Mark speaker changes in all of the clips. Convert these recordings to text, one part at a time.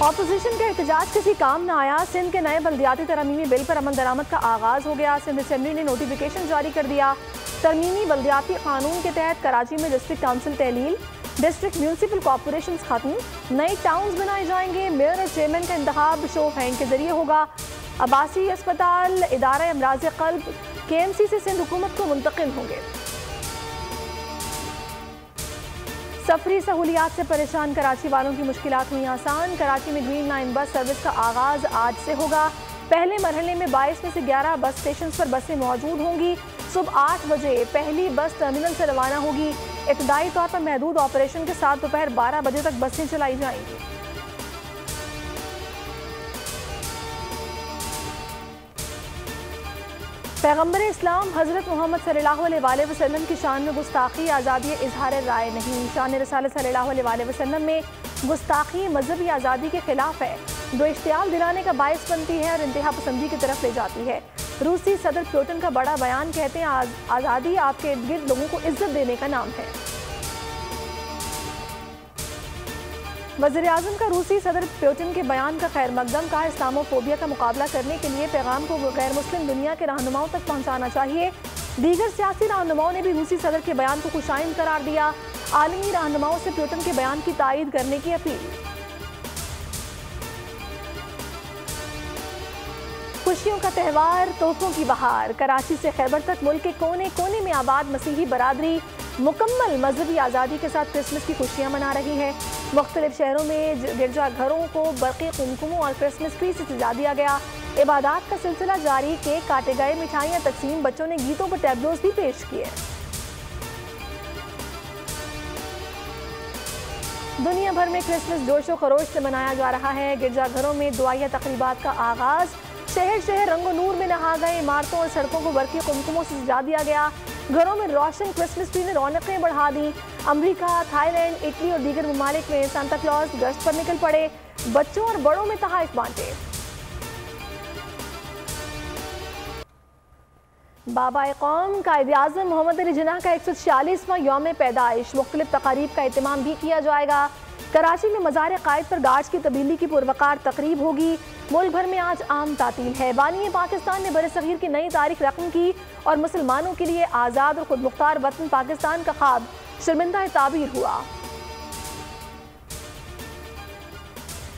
Speaker 1: Opposition का एहतजाज किसी काम न आया। सिंध के नए बल्दियाती तरमीमी बिल पर अमल दरामद का आगाज हो गया। सिंध असेंबली ने नोटिफिकेशन जारी कर दिया। तरमीमी बल्दियाती कानून के तहत कराची में डिस्ट्रिक्ट काउंसिल तहलील, डिस्ट्रिक्ट म्यूनसिपल कॉरपोरेशन खत्म, नए टाउन्स बनाए जाएंगे। मेयर और चेयरमैन का इंतखाब शो ऑफ हैंड के जरिए होगा। आबासी अस्पताल इदारा अमराज क़ल्ब KMC से सिंध हुकूमत को मुंतकिल होंगे। सफरी सहूलियात से परेशान कराची वालों की मुश्किलात हुई आसान। कराची में ग्रीन लाइन बस सर्विस का आगाज आज से होगा। पहले मरहले में 22 में से 11 बस स्टेशन पर बसें मौजूद होंगी। सुबह 8 बजे पहली बस टर्मिनल से रवाना होगी। इब्तदाई तौर पर महदूद ऑपरेशन के साथ दोपहर 12 बजे तक बसें चलाई जाएंगी। पैगम्बर इस्लाम हज़रत मोहम्मद सल्लल्लाहु अलैहि वसल्लम की शान में गुस्ताखी आज़ादी इजहार राय नहीं। शान रसालत सल्लल्लाहु अलैहि वसल्लम में गुस्ताखी मजहबी आज़ादी के खिलाफ है, जो इश्तियाल दिलाने का बायस बनती है और इंतहा पसंदी की तरफ ले जाती है। रूसी सदर पुतिन का बड़ा बयान कहते हैं आज़ादी आपके इर्द गिर्द लोगों को इज्जत देने का नाम है। वज़ीर आज़म का रूसी सदर पुतिन के बयान का खैर मकदम कहा। इस्लामोफोबिया का मुकाबला करने के लिए पैगाम को गैर मुस्लिम दुनिया के रहनुमाओं तक पहुँचाना चाहिए। दीगर सियासी रहनुमाओं ने भी रूसी सदर के बयान को खुशाइंद करार दिया। आलमी रहनुमाओं से पुतिन के बयान की तायीद करने की अपील। खुशियों का त्यौहार, तोहफों की बहार। कराची से खैबर तक मुल्क के कोने कोने में आबाद मसीही बरादरी मुकम्मल मजहबी आज़ादी के साथ क्रिसमस की खुशियाँ मना रही है। मुख्तलिफ शहरों में गिरजाघरों को बरक़ी कुमकुमों और क्रिसमस ट्री से सजा दिया गया। इबादत का सिलसिला जारी, केक काटे गए, मिठाइयाँ तकसीम, बच्चों ने गीतों पर टैब्लोज भी पेश किए। दुनिया भर में क्रिसमस जोशो खरोश से मनाया जा रहा है। गिरजाघरों में दुआया तकरीबात का आगाज, शहर शहर रंगो नूर में नहा गए। इमारतों और सड़कों को बरक़ी कुमकुमों से सजा दिया गया। घरों में रोशन क्रिसमस ट्री ने रौनकें बढ़ा दी। अमेरिका, थाईलैंड, इटली और दीगर ममालिक में सांता क्लॉज गश्त पर निकल पड़े। बच्चों और बड़ों में तोहफे बांटे। बाबा कौम कायद आज़म मोहम्मद अली जिन्ना का 146वां यौम पैदाइश। मुख्तलिफ तकारीब का एहतमाम भी किया जाएगा। कराची में मज़ार कायद पर गार्ड्स की तब्दीली की पुरवकार तकरीब होगी। मुल्क भर में आज आम तातील है। बानी पाकिस्तान ने बरसगीर की नई तारीख रकम की और मुसलमानों के लिए आज़ाद और खुद मुख्तार वतन पाकिस्तान का ख्वाब शर्मिंदा ताबीर हुआ।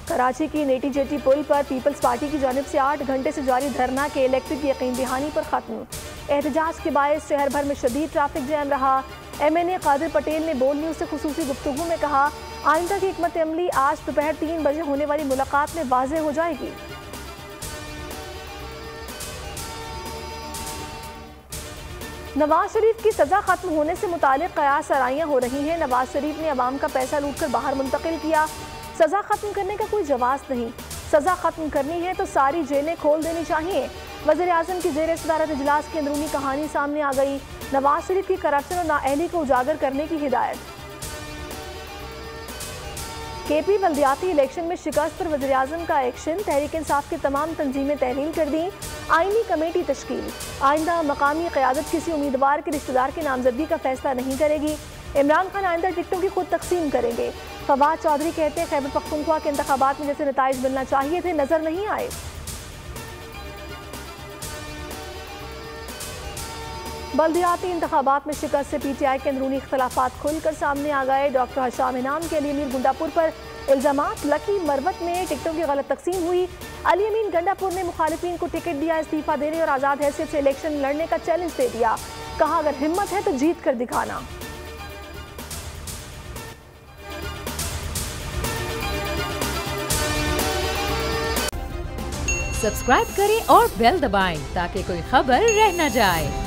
Speaker 1: कराची की नेटी जेटी पुल पर पीपल्स पार्टी की जानिब से 8 घंटे से जारी धरना के इलेक्ट्रिक यकीन दहानी पर खत्म। एहतजाज के बायस शहर भर में शदीद ट्रैफिक जैम रहा। MNA कादिर पटेल ने बोल न्यूज़ से खुसूसी गुफ्तगू में कहा, आइंदा की हिकमत अमली आज दोपहर 3 बजे होने वाली मुलाकात में वाज़ेह हो जाएगी। नवाज शरीफ की सजा खत्म होने से मुतालिक कयास आराइयाँ हो रही हैं। नवाज शरीफ ने अवाम का पैसा लूटकर बाहर मुंतकिल किया। सजा खत्म करने का कोई जवाब नहीं। सजा खत्म करनी है तो सारी जेलें खोल देनी चाहिए। वज़ीर आज़म की ज़ेर सदारत इजलास की अंदरूनी कहानी सामने आ गई। नवाज शरीफ की करप्शन और नाअहली को उजागर करने की हिदायत। KP बल्दियाती इलेक्शन में शिकस्त पर वज़ीर आज़म का एक्शन। तहरीक इंसाफ की तमाम तंजीमें तहलील कर दी। आईनी कमेटी तश्कील। आइंदा मकामी क़यादत किसी उम्मीदवार के रिश्तेदार की नामजदगी का फैसला नहीं करेगी। इमरान खान आइंदा टिकटों की खुद तकसीम करेंगे। फवाद चौधरी कहते हैं खैबर पख्तूनख्वा के इंतखाबात में जैसे नताइज मिलना चाहिए थे नजर नहीं आए। बल्दियाती इंतखाबात में शिकस्त से PTI के अंदरूनी इख्तलाफात खुलकर सामने आ गए। डॉक्टर हशाम इनाम के अली अमीन गुंडापुर पर इल्जामात। लकी मरवत में टिकटों की गलत तकसीम हुई। अली अमीन गंडापुर ने मुखालिफिन को टिकट दिया। इस्तीफा देने और आज़ाद हैसियत से इलेक्शन लड़ने का चैलेंज दे दिया। कहा अगर हिम्मत है तो जीत कर दिखाना।
Speaker 2: सब्सक्राइब करें और बेल दबाएं ताकि कोई खबर रह न जाए।